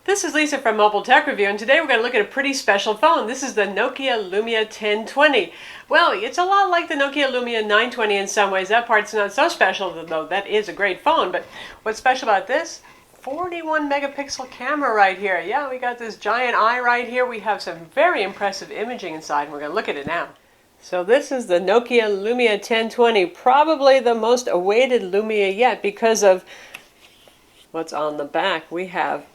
This is Lisa from Mobile Tech Review, and today we're going to look at a pretty special phone. This is the Nokia Lumia 1020. Well, it's a lot like the Nokia Lumia 920 in some ways. That part's not so special, though that is a great phone. But what's special about this? 41 megapixel camera right here. Yeah, we got this giant eye right here. We have some very impressive imaging inside, and we're going to look at it now. So this is the Nokia Lumia 1020, probably the most awaited Lumia yet because of what's on the back. We have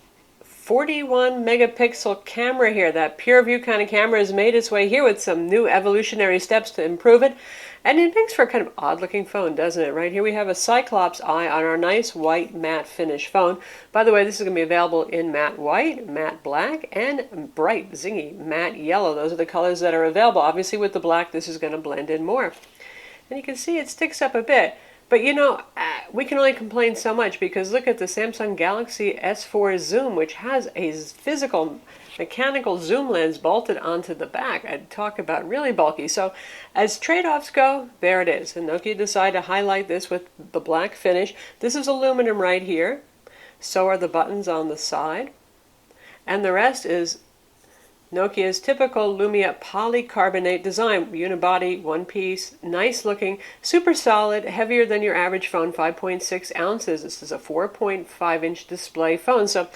41 megapixel camera here. That PureView kind of camera has made its way here with some new evolutionary steps to improve it. And it makes for a kind of odd looking phone, doesn't it? Right here we have a Cyclops eye on our nice white matte finish phone. By the way, this is going to be available in matte white, matte black, and bright zingy matte yellow. Those are the colors that are available. Obviously with the black this is going to blend in more. And you can see it sticks up a bit. But you know, we can only complain so much because look at the Samsung Galaxy S4 Zoom, which has a physical mechanical zoom lens bolted onto the back. I'd talk about really bulky. So as trade-offs go, there it is. And Nokia decided to highlight this with the black finish. This is aluminum right here. So are the buttons on the side. And the rest is Nokia's typical Lumia polycarbonate design, unibody, one piece, nice looking, super solid, heavier than your average phone, 5.6 ounces. This is a 4.5-inch display phone, so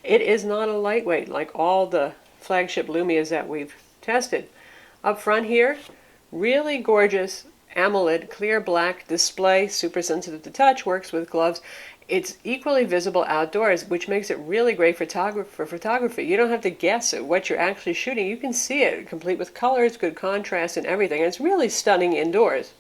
it is not a lightweight like all the flagship Lumias that we've tested. Up front here, really gorgeous AMOLED clear black display, super sensitive to touch, works with gloves. It's equally visible outdoors, which makes it really great for photography. You don't have to guess at what you're actually shooting. You can see it, complete with colors, good contrast, and everything. And it's really stunning indoors.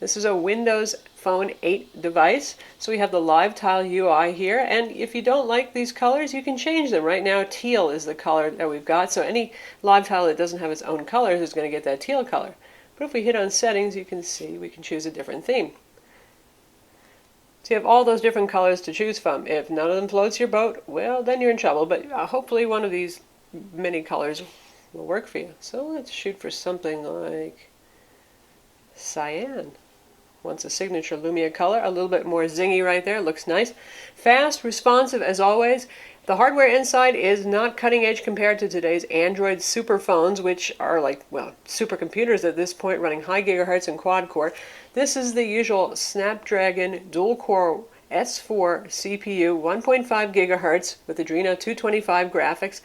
This is a Windows Phone 8 device. So we have the Live Tile UI here. And if you don't like these colors, you can change them. Right now, teal is the color that we've got. So any Live Tile that doesn't have its own colors is going to get that teal color. But if we hit on settings, you can see we can choose a different theme. So you have all those different colors to choose from. If none of them floats your boat, well, then you're in trouble. But hopefully one of these many colors will work for you. So let's shoot for something like cyan. Wants a signature Lumia color, a little bit more zingy right there. Looks nice. Fast, responsive as always. The hardware inside is not cutting edge compared to today's Android super phones, which are like, well, supercomputers at this point running high gigahertz and quad core. This is the usual Snapdragon dual core S4 CPU, 1.5 gigahertz with Adreno 225 graphics.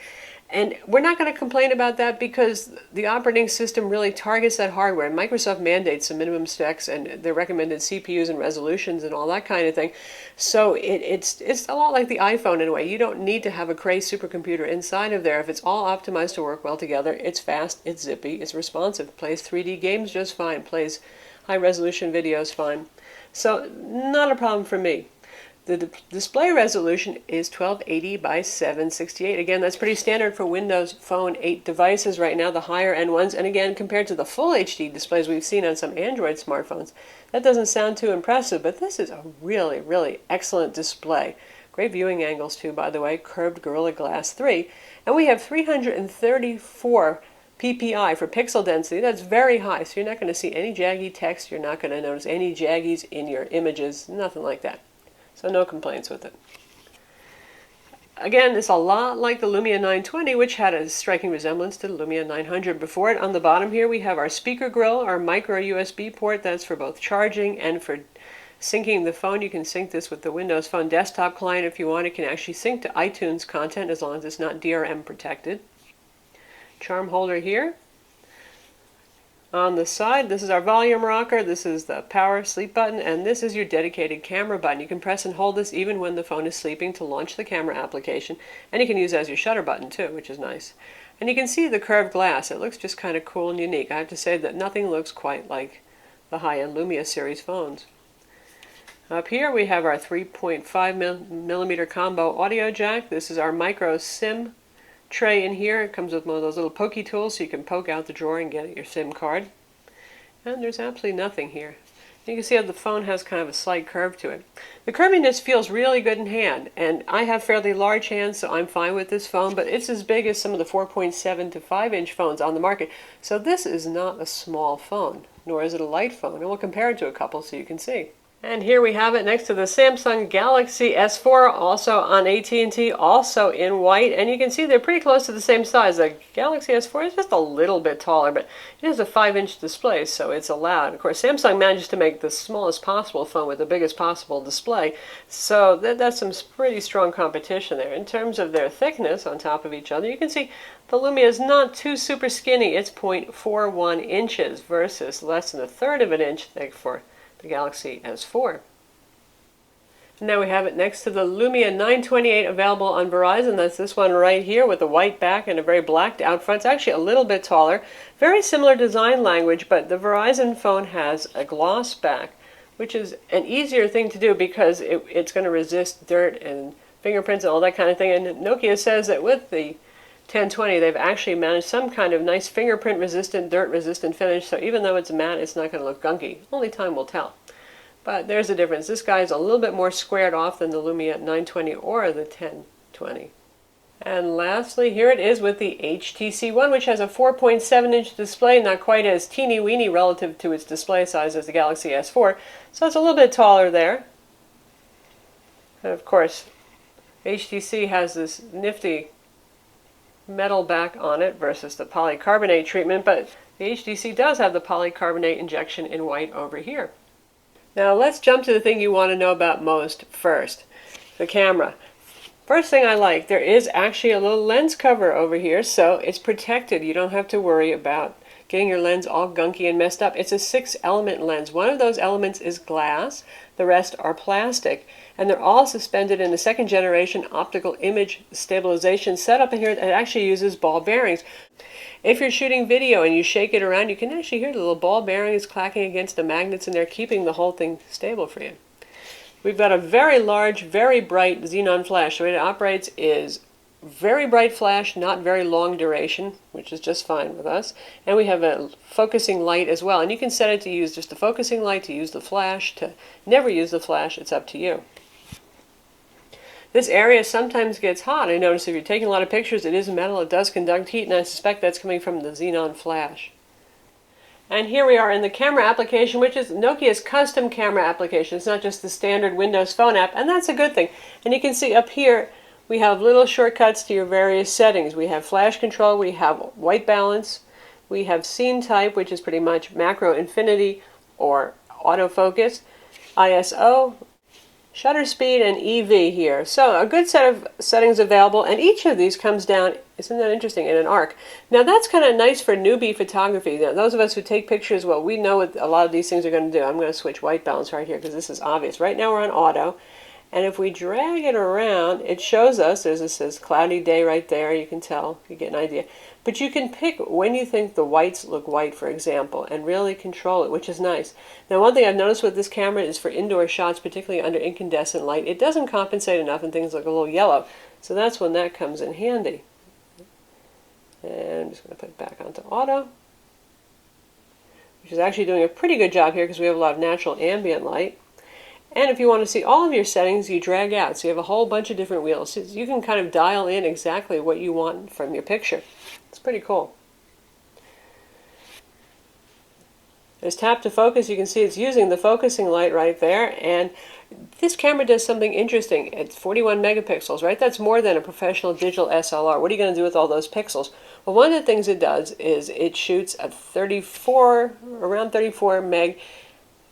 And we're not going to complain about that because the operating system really targets that hardware. Microsoft mandates some minimum specs and the recommended CPUs and resolutions and all that kind of thing. So it's a lot like the iPhone in a way. You don't need to have a crazy supercomputer inside of there. If it's all optimized to work well together, it's fast, it's zippy, it's responsive, plays 3D games just fine, plays high resolution videos fine. So not a problem for me. The display resolution is 1280 by 768. Again, that's pretty standard for Windows Phone 8 devices right now, the higher end ones. And again, compared to the full HD displays we've seen on some Android smartphones, that doesn't sound too impressive, but this is a really, really excellent display. Great viewing angles too, by the way, curved Gorilla Glass 3. And we have 334 ppi for pixel density. That's very high, so you're not going to see any jaggy text. You're not going to notice any jaggies in your images, nothing like that. So no complaints with it. Again, it's a lot like the Lumia 920, which had a striking resemblance to the Lumia 900 before it. On the bottom here we have our speaker grill, our micro USB port. That's for both charging and for syncing the phone. You can sync this with the Windows Phone desktop client if you want. It can actually sync to iTunes content as long as it's not DRM protected. Charm holder here. On the side, this is our volume rocker, this is the power sleep button, and this is your dedicated camera button. You can press and hold this even when the phone is sleeping to launch the camera application, and you can use it as your shutter button too, which is nice. And you can see the curved glass. It looks just kind of cool and unique. I have to say that nothing looks quite like the high-end Lumia series phones. Up here we have our 3.5 millimeter combo audio jack. This is our micro SIM tray in here. It comes with one of those little pokey tools so you can poke out the drawer and get your SIM card. And there's absolutely nothing here. You can see how the phone has kind of a slight curve to it. The curviness feels really good in hand, and I have fairly large hands, so I'm fine with this phone, but it's as big as some of the 4.7 to 5-inch phones on the market. So this is not a small phone, nor is it a light phone, and we'll compare it to a couple so you can see. And here we have it next to the Samsung Galaxy S4, also on AT&T, also in white. And you can see they're pretty close to the same size. The Galaxy S4 is just a little bit taller, but it has a 5-inch display, so it's allowed. Of course, Samsung managed to make the smallest possible phone with the biggest possible display, so that's some pretty strong competition there. In terms of their thickness on top of each other, you can see the Lumia is not too super skinny. It's 0.41 inches versus less than a third of an inch thick for the Galaxy S4. Now we have it next to the Lumia 928 available on Verizon. That's this one right here with a white back and a very blacked out front. It's actually a little bit taller. Very similar design language, but the Verizon phone has a gloss back, which is an easier thing to do because it's going to resist dirt and fingerprints and all that kind of thing. And Nokia says that with the 1020, they've actually managed some kind of nice fingerprint resistant, dirt resistant finish, so even though it's matte, it's not going to look gunky. Only time will tell. But there's a difference. This guy is a little bit more squared off than the Lumia 920 or the 1020. And lastly, here it is with the HTC One, which has a 4.7-inch display, not quite as teeny-weeny relative to its display size as the Galaxy S4, so it's a little bit taller there. And of course, HTC has this nifty metal back on it versus the polycarbonate treatment, but the HTC does have the polycarbonate injection in white over here. Now let's jump to the thing you want to know about most first, the camera. First thing I like, there is actually a little lens cover over here, so it's protected. You don't have to worry about getting your lens all gunky and messed up. It's a 6-element lens. One of those elements is glass, the rest are plastic, and they're all suspended in a second-generation optical image stabilization setup in here that actually uses ball bearings. If you're shooting video and you shake it around, you can actually hear the little ball bearings clacking against the magnets, and they're keeping the whole thing stable for you. We've got a very large, very bright Xenon flash. The way it operates is very bright flash, not very long duration, which is just fine with us. And we have a focusing light as well. And you can set it to use just the focusing light, to use the flash, to never use the flash. It's up to you. This area sometimes gets hot. I notice if you're taking a lot of pictures, it is metal. It does conduct heat, and I suspect that's coming from the Xenon flash. And here we are in the camera application, which is Nokia's custom camera application. It's not just the standard Windows Phone app, and that's a good thing. And you can see up here, we have little shortcuts to your various settings. We have flash control, we have white balance, we have scene type, which is pretty much macro infinity or autofocus, ISO, shutter speed, and EV here. So a good set of settings available, and each of these comes down, isn't that interesting, in an arc. Now that's kind of nice for newbie photography. Now, those of us who take pictures, well, we know what a lot of these things are going to do. I'm going to switch white balance right here because this is obvious. Right now we're on auto, and if we drag it around, it shows us, there's this says cloudy day right there, you can tell, you get an idea. But you can pick when you think the whites look white, for example, and really control it, which is nice. Now, one thing I've noticed with this camera is for indoor shots, particularly under incandescent light, it doesn't compensate enough and things look a little yellow. So that's when that comes in handy. And I'm just going to put it back onto auto, which is actually doing a pretty good job here because we have a lot of natural ambient light. And if you want to see all of your settings, you drag out. So you have a whole bunch of different wheels. So you can kind of dial in exactly what you want from your picture. It's pretty cool. There's tap to focus. You can see it's using the focusing light right there. And this camera does something interesting. It's 41 megapixels, right? That's more than a professional digital SLR. What are you going to do with all those pixels? Well, one of the things it does is it shoots a around 34 meg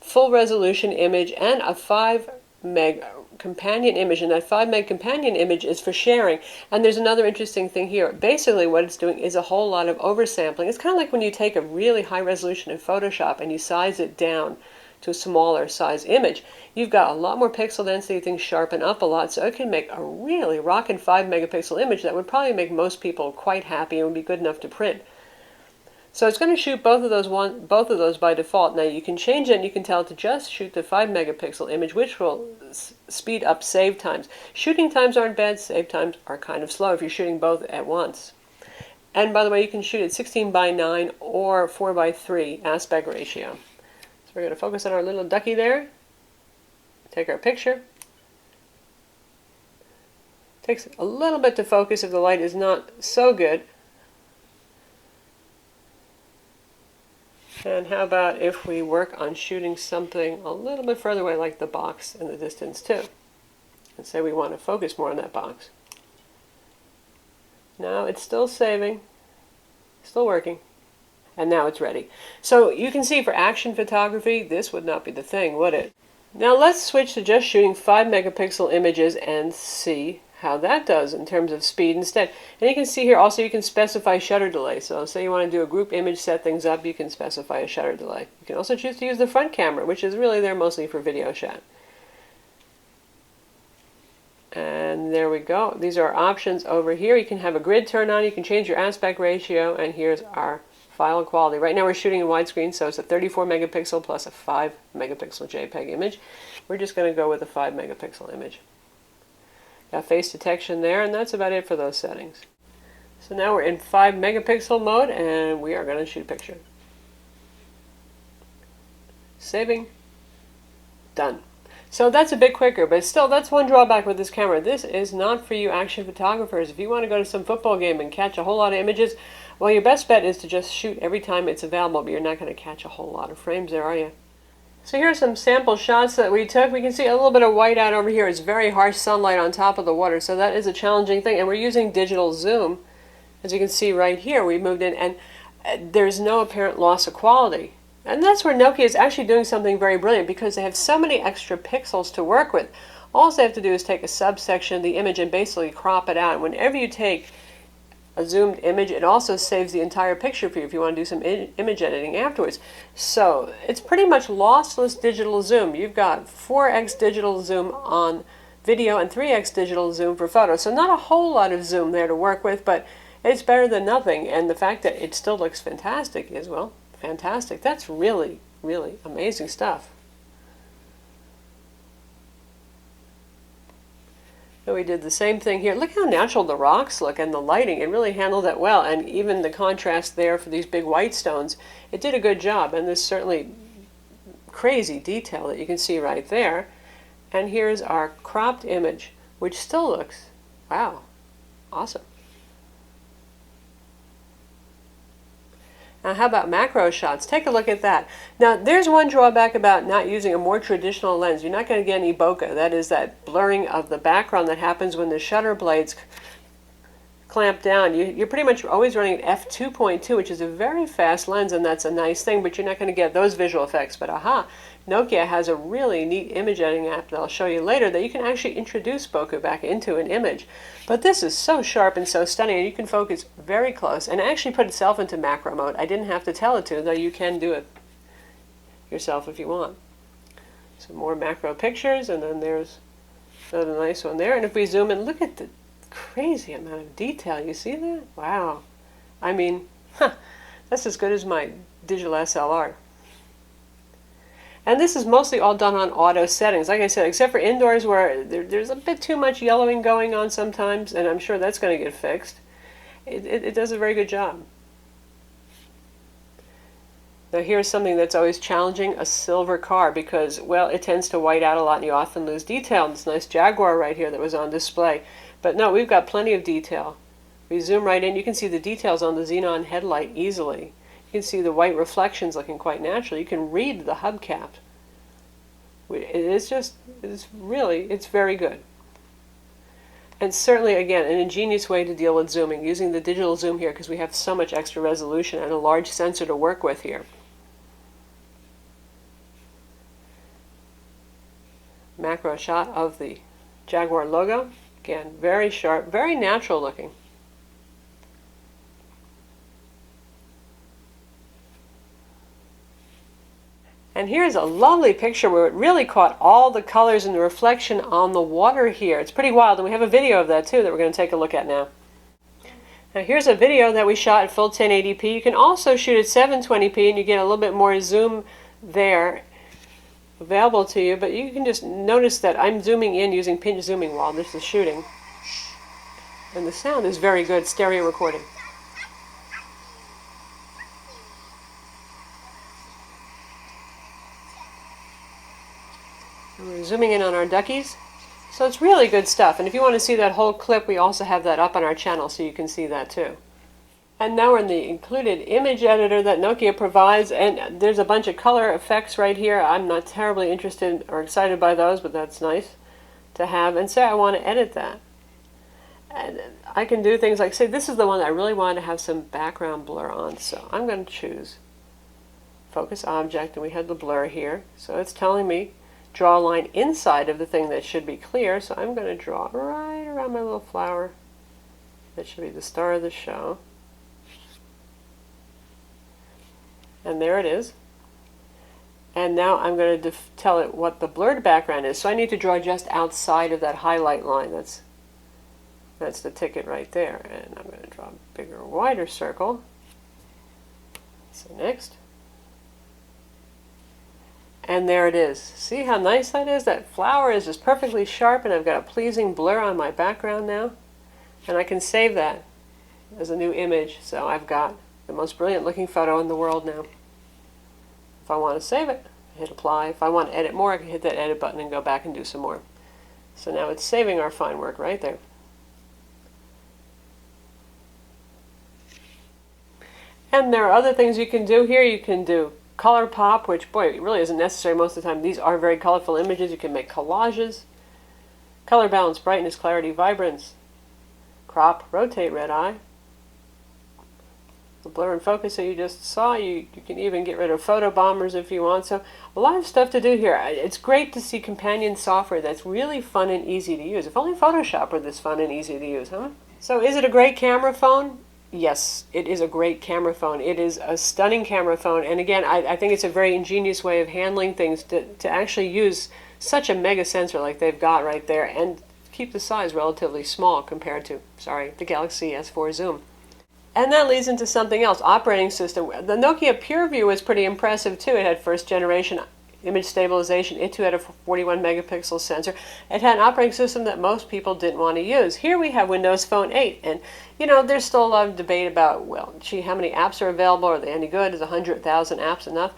full resolution image and a 5 meg companion image, and that 5 meg companion image is for sharing. And there's another interesting thing here. Basically what it's doing is a whole lot of oversampling. It's kind of like when you take a really high resolution in Photoshop and you size it down to a smaller size image. You've got a lot more pixel density, things sharpen up a lot, so it can make a really rockin' 5 megapixel image that would probably make most people quite happy and would be good enough to print. So it's going to shoot both of those by default. Now you can change it and you can tell it to just shoot the 5 megapixel image, which will speed up save times. Shooting times aren't bad, save times are kind of slow if you're shooting both at once. And by the way, you can shoot at 16:9 or 4:3 aspect ratio. So we're going to focus on our little ducky there, take our picture. Takes a little bit to focus if the light is not so good. And how about if we work on shooting something a little bit further away, like the box in the distance too? And say we want to focus more on that box. Now it's still saving, still working, and now it's ready. So you can see for action photography, this would not be the thing, would it? Now let's switch to just shooting 5 megapixel images and see how that does in terms of speed instead. And you can see here also you can specify shutter delay. So say you want to do a group image, set things up, you can specify a shutter delay. You can also choose to use the front camera, which is really there mostly for video shot. And there we go. These are options over here. You can have a grid turn on, you can change your aspect ratio, and here's our file quality. Right now we're shooting in widescreen, so it's a 34 megapixel plus a 5 megapixel JPEG image. We're just going to go with a 5 megapixel image. Got face detection there, and that's about it for those settings. So now we're in 5 megapixel mode, and we are going to shoot a picture. Saving. Done. So that's a bit quicker, but still that's one drawback with this camera. This is not for you action photographers. If you want to go to some football game and catch a whole lot of images, well, your best bet is to just shoot every time it's available, but you're not going to catch a whole lot of frames there, are you? So here are some sample shots that we took. We can see a little bit of whiteout over here. It's very harsh sunlight on top of the water, so that is a challenging thing. And we're using digital zoom. As you can see right here, we moved in, and there's no apparent loss of quality. And that's where Nokia is actually doing something very brilliant, because they have so many extra pixels to work with. All they have to do is take a subsection of the image and basically crop it out. And whenever you take a zoomed image, it also saves the entire picture for you if you want to do some image editing afterwards. So it's pretty much lossless digital zoom. You've got 4x digital zoom on video and 3x digital zoom for photo. So not a whole lot of zoom there to work with, but it's better than nothing. And the fact that it still looks fantastic is, well, fantastic. That's really, really amazing stuff. So we did the same thing here. Look how natural the rocks look and the lighting. It really handled that well. And even the contrast there for these big white stones, it did a good job. And there's certainly crazy detail that you can see right there. And here's our cropped image, which still looks, wow, awesome. Now how about macro shots? Take a look at that. Now there's one drawback about not using a more traditional lens. You're not going to get any bokeh. That is that blurring of the background that happens when the shutter blades clamp down. You're pretty much always running at f2.2, which is a very fast lens, and that's a nice thing, but you're not going to get those visual effects. But aha, Nokia has a really neat image editing app that I'll show you later that you can actually introduce bokeh back into an image. But this is so sharp and so stunning, and you can focus very close and actually put itself into macro mode. I didn't have to tell it to, though you can do it yourself if you want. Some more macro pictures, and then there's another nice one there. And if we zoom in, look at the crazy amount of detail. You see that? Wow. I mean, that's as good as my digital SLR. And this is mostly all done on auto settings, like I said, except for indoors where there's a bit too much yellowing going on sometimes, and I'm sure that's going to get fixed. It does a very good job. Now here's something that's always challenging, a silver car, because, well, it tends to white out a lot and you often lose detail. And this nice Jaguar right here that was on display. But no, we've got plenty of detail. We zoom right in, you can see the details on the Xenon headlight easily. You can see the white reflections looking quite natural. You can read the hubcap. It's very good. And certainly, again, an ingenious way to deal with zooming, using the digital zoom here because we have so much extra resolution and a large sensor to work with here. Macro shot of the Jaguar logo. Again, very sharp, very natural looking. And here's a lovely picture where it really caught all the colors and the reflection on the water here. It's pretty wild, and we have a video of that too that we're going to take a look at now. Now here's a video that we shot at full 1080p. You can also shoot at 720p and you get a little bit more zoom there available to you, but you can just notice that I'm zooming in using pinch zooming while this is shooting. And the sound is very good, stereo recording. And we're zooming in on our duckies. So it's really good stuff. And if you want to see that whole clip, we also have that up on our channel so you can see that too. And now we're in the included image editor that Nokia provides, and there's a bunch of color effects right here. I'm not terribly interested or excited by those, but that's nice to have. And say I want to edit that. And I can do things like, say this is the one I really want to have some background blur on. So I'm going to choose Focus Object, and we have the blur here. So it's telling me draw a line inside of the thing that should be clear. So I'm going to draw right around my little flower. That should be the star of the show. And there it is. And now I'm going to tell it what the blurred background is. So I need to draw just outside of that highlight line. That's the ticket right there. And I'm going to draw a bigger, wider circle. So next. And there it is. See how nice that is? That flower is just perfectly sharp, and I've got a pleasing blur on my background now. And I can save that as a new image. So I've got the most brilliant looking photo in the world now. If I want to save it, hit apply. If I want to edit more, I can hit that edit button and go back and do some more. So now it's saving our fine work right there. And there are other things you can do here. You can do color pop, which, boy, it really isn't necessary most of the time. These are very colorful images. You can make collages. Color balance, brightness, clarity, vibrance. Crop, rotate, red eye. The blur and focus that you just saw, you can even get rid of photo bombers if you want. So a lot of stuff to do here. It's great to see companion software that's really fun and easy to use. If only Photoshop were this fun and easy to use, huh? So is it a great camera phone? Yes, it is a great camera phone. It is a stunning camera phone. And again, I think it's a very ingenious way of handling things to actually use such a mega sensor like they've got right there and keep the size relatively small compared to, the Galaxy S4 Zoom. And that leads into something else, operating system. The Nokia PureView was pretty impressive too. It had first generation image stabilization. It too had a 41 megapixel sensor. It had an operating system that most people didn't want to use. Here we have Windows Phone 8, and there's still a lot of debate about, well, gee, how many apps are available? Are they any good? Is 100,000 apps enough?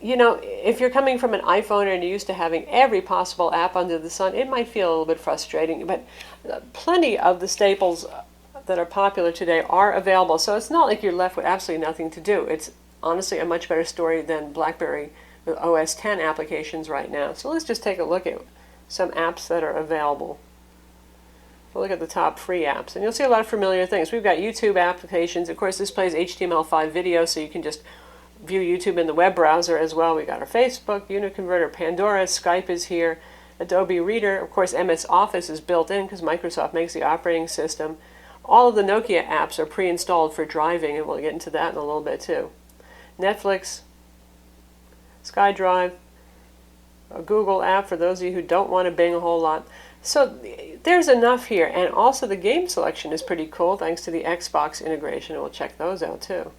If you're coming from an iPhone and you're used to having every possible app under the sun, it might feel a little bit frustrating, but plenty of the staples that are popular today are available. So it's not like you're left with absolutely nothing to do. It's honestly a much better story than BlackBerry with OS 10 applications right now. So let's just take a look at some apps that are available. We'll look at the top free apps, and you'll see a lot of familiar things. We've got YouTube applications. Of course, this plays HTML5 video, so you can just view YouTube in the web browser as well. We've got our Facebook, Uniconverter, Pandora, Skype is here, Adobe Reader. Of course, MS Office is built in because Microsoft makes the operating system. All of the Nokia apps are pre-installed for driving, and we'll get into that in a little bit too. Netflix, SkyDrive, a Google app for those of you who don't want to Bing a whole lot. So there's enough here, and also the game selection is pretty cool thanks to the Xbox integration, and we'll check those out too.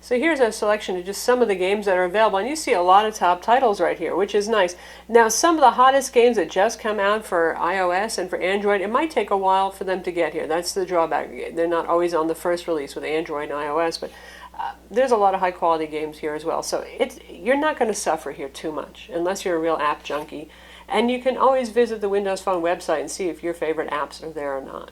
So here's a selection of just some of the games that are available, and you see a lot of top titles right here, which is nice. Now, some of the hottest games that just come out for iOS and for Android, it might take a while for them to get here. That's the drawback. They're not always on the first release with Android and iOS, but there's a lot of high-quality games here as well. So you're not going to suffer here too much, unless you're a real app junkie. And you can always visit the Windows Phone website and see if your favorite apps are there or not.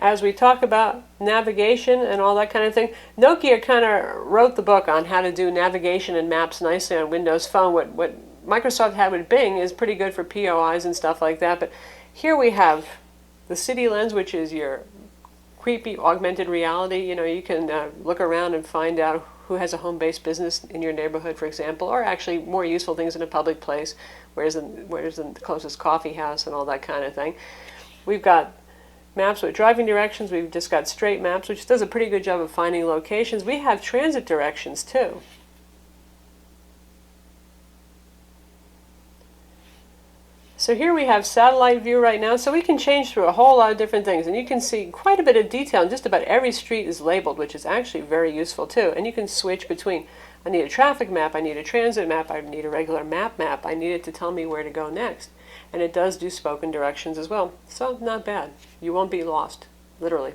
As we talk about navigation and all that kind of thing, Nokia kind of wrote the book on how to do navigation and maps nicely on Windows Phone. What Microsoft had with Bing is pretty good for POIs and stuff like that. But here we have the City Lens, which is your creepy augmented reality. You can look around and find out who has a home-based business in your neighborhood, for example, or actually more useful things in a public place, where's the closest coffee house and all that kind of thing. We've got maps with driving directions. We've just got straight maps, which does a pretty good job of finding locations. We have transit directions too. So here we have satellite view right now, so we can change through a whole lot of different things, and you can see quite a bit of detail, and just about every street is labeled, which is actually very useful too. And you can switch between, I need a traffic map, I need a transit map, I need a regular map, I need it to tell me where to go next. And it does do spoken directions as well, so not bad. You won't be lost, literally.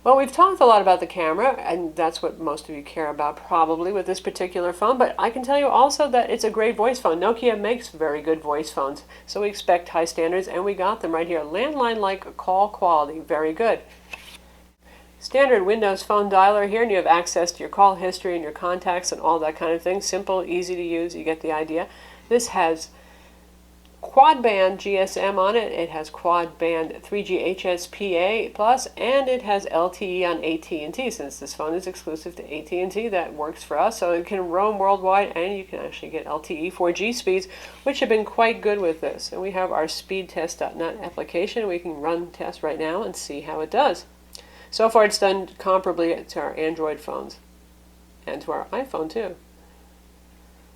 Well, we've talked a lot about the camera, and that's what most of you care about probably with this particular phone, but I can tell you also that it's a great voice phone. Nokia makes very good voice phones, so we expect high standards, and we got them right here. Landline-like call quality, very good. Standard Windows Phone dialer here, and you have access to your call history and your contacts and all that kind of thing. Simple, easy to use, you get the idea. This has quad band GSM on it, it has quad band 3G HSPA plus, and it has LTE on AT&T. Since this phone is exclusive to AT&T, that works for us, so it can roam worldwide, and you can actually get LTE 4G speeds, which have been quite good with this. And we have our speedtest.net application. We can run tests right now and see how it does. So far it's done comparably to our Android phones and to our iPhone too.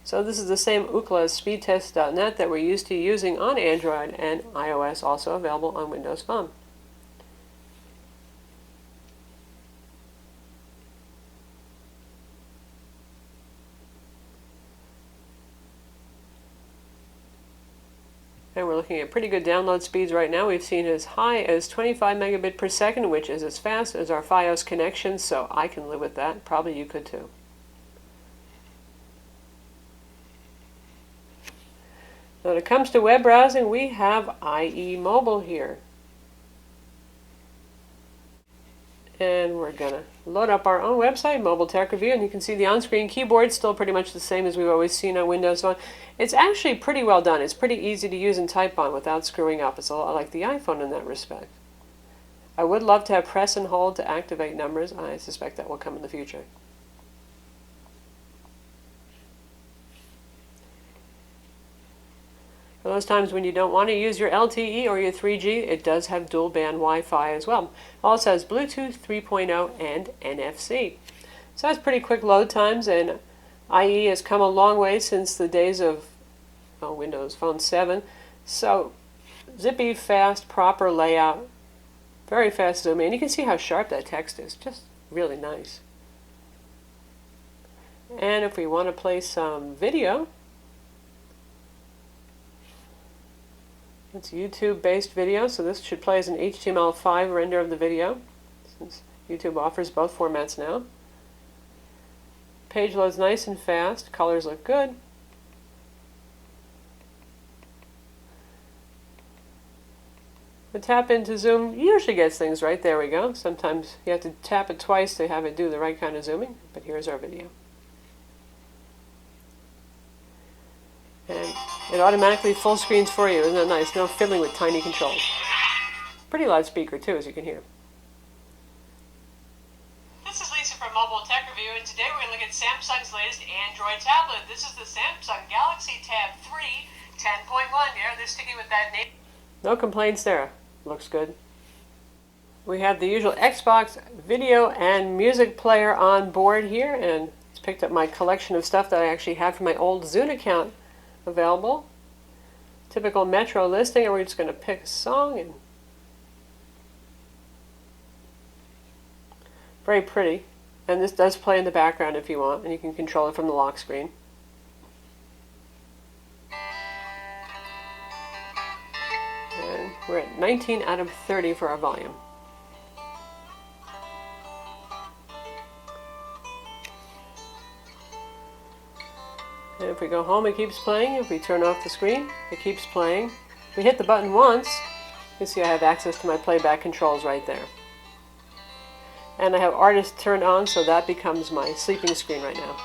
So this is the same Ookla speedtest.net that we're used to using on Android and iOS, also available on Windows Phone. And we're looking at pretty good download speeds right now. We've seen as high as 25 megabit per second, which is as fast as our Fios connection, so I can live with that. Probably you could too. When it comes to web browsing, we have IE Mobile here. And we're going to load up our own website, Mobile Tech Review, and you can see the on-screen keyboard still pretty much the same as we've always seen on Windows Phone. It's actually pretty well done. It's pretty easy to use and type on without screwing up. It's a lot like the iPhone in that respect. I would love to have press and hold to activate numbers. I suspect that will come in the future. For those times when you don't want to use your LTE or your 3G, it does have dual band Wi-Fi as well. It also has Bluetooth 3.0 and NFC. So that's pretty quick load times, and IE has come a long way since the days of Windows Phone 7. So zippy, fast, proper layout, very fast zoom in. You can see how sharp that text is, just really nice. And if we want to play some video, it's YouTube-based video, so this should play as an HTML5 render of the video, since YouTube offers both formats now. Page loads nice and fast, colors look good. The tap into zoom usually gets things right. There we go. Sometimes you have to tap it twice to have it do the right kind of zooming, but here's our video. And it automatically full screens for you. Isn't that nice? No fiddling with tiny controls. Pretty loud speaker too, as you can hear. This is Lisa from Mobile Tech Review, and today we're going to look at Samsung's latest Android tablet. This is the Samsung Galaxy Tab 3 10.1. Yeah, they're sticking with that name. No complaints there. Looks good. We have the usual Xbox video and music player on board here, and it's picked up my collection of stuff that I actually had from my old Zune account available. Typical Metro listing, and we're just going to pick a song. And very pretty. And this does play in the background if you want, and you can control it from the lock screen. And we're at 19 out of 30 for our volume. And if we go home, it keeps playing. If we turn off the screen, it keeps playing. If we hit the button once, you can see I have access to my playback controls right there. And I have artist turned on, so that becomes my sleeping screen right now.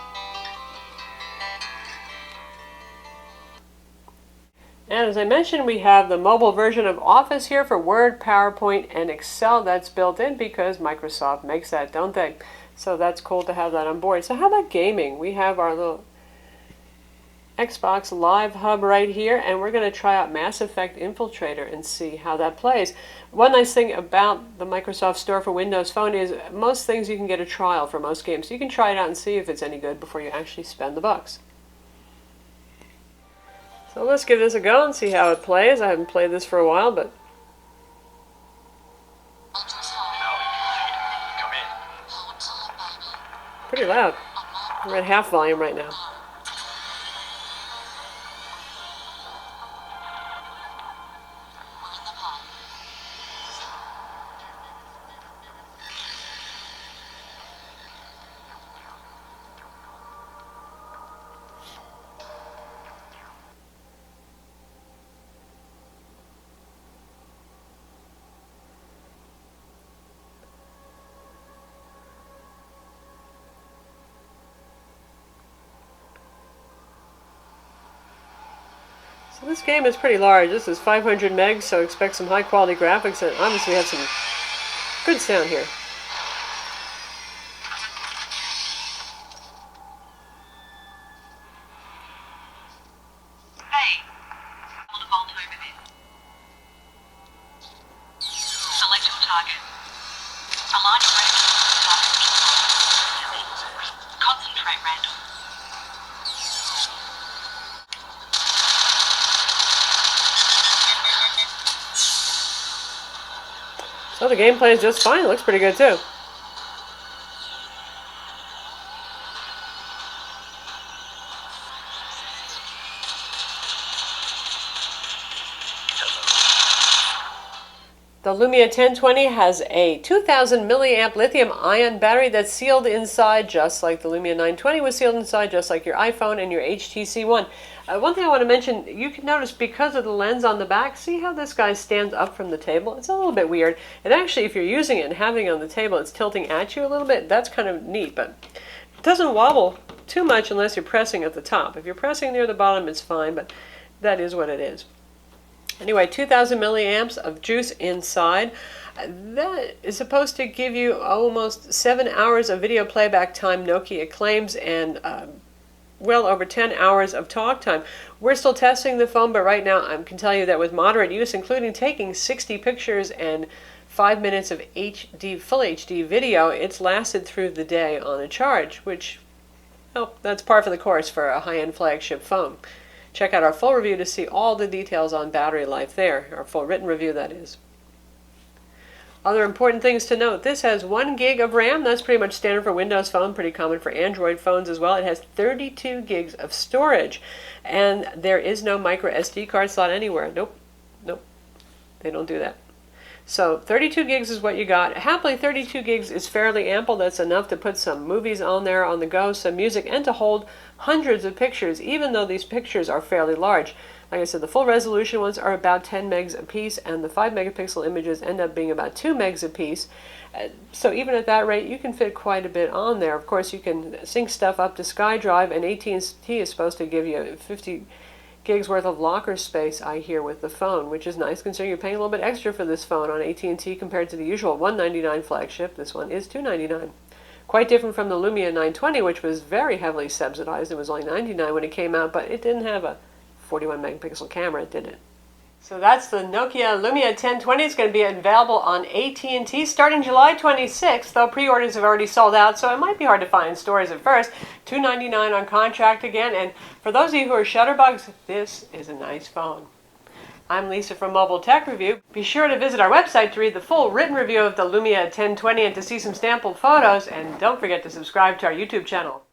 And as I mentioned, we have the mobile version of Office here for Word, PowerPoint, and Excel. That's built in because Microsoft makes that, don't they? So that's cool to have that on board. So how about gaming? We have our little Xbox Live Hub right here, and we're going to try out Mass Effect Infiltrator and see how that plays. One nice thing about the Microsoft Store for Windows Phone is most things you can get a trial for most games. So you can try it out and see if it's any good before you actually spend the bucks. So let's give this a go and see how it plays. I haven't played this for a while, but pretty loud. We're at half volume right now. This game is pretty large. This is 500 megs, so expect some high quality graphics, and obviously we have some good sound here. Hey, what the vault over there. Select your target. Align your range with the target. Concentrate, Randall. So the gameplay is just fine. It looks pretty good too. The Lumia 1020 has a 2000 milliamp lithium-ion battery that's sealed inside, just like the Lumia 920 was sealed inside, just like your iPhone and your HTC One. One thing I want to mention, you can notice because of the lens on the back, see how this guy stands up from the table? It's a little bit weird. And actually, if you're using it and having it on the table, it's tilting at you a little bit. That's kind of neat, but it doesn't wobble too much unless you're pressing at the top. If you're pressing near the bottom, it's fine, but that is what it is. Anyway, 2000 milliamps of juice inside. That is supposed to give you almost 7 hours of video playback time, Nokia claims, and well over 10 hours of talk time. We're still testing the phone, but right now I can tell you that with moderate use, including taking 60 pictures and 5 minutes of HD, full HD video, it's lasted through the day on a charge, which, well, that's par for the course for a high-end flagship phone. Check out our full review to see all the details on battery life there, our full written review, that is. Other important things to note, this has 1 gig of RAM. That's pretty much standard for Windows Phone, pretty common for Android phones as well. It has 32 gigs of storage, and there is no micro SD card slot anywhere. Nope, they don't do that. So 32 gigs is what you got. Happily, 32 gigs is fairly ample. That's enough to put some movies on there on the go, some music, and to hold hundreds of pictures, even though these pictures are fairly large. Like I said, the full resolution ones are about 10 megs a piece, and the 5 megapixel images end up being about 2 megs a piece. So even at that rate, you can fit quite a bit on there. Of course, you can sync stuff up to SkyDrive, and AT&T is supposed to give you 50 gigs worth of locker space, I hear, with the phone, which is nice considering you're paying a little bit extra for this phone on AT&T compared to the usual $199 flagship. This one is $299. Quite different from the Lumia 920, which was very heavily subsidized. It was only $99 when it came out, but it didn't have a 41 megapixel camera, did it? So that's the Nokia Lumia 1020. It's going to be available on AT&T starting July 26th, though pre-orders have already sold out, so it might be hard to find in stores at first. $299 on contract again, and for those of you who are shutterbugs, this is a nice phone. I'm Lisa from Mobile Tech Review. Be sure to visit our website to read the full written review of the Lumia 1020 and to see some sample photos, and don't forget to subscribe to our YouTube channel.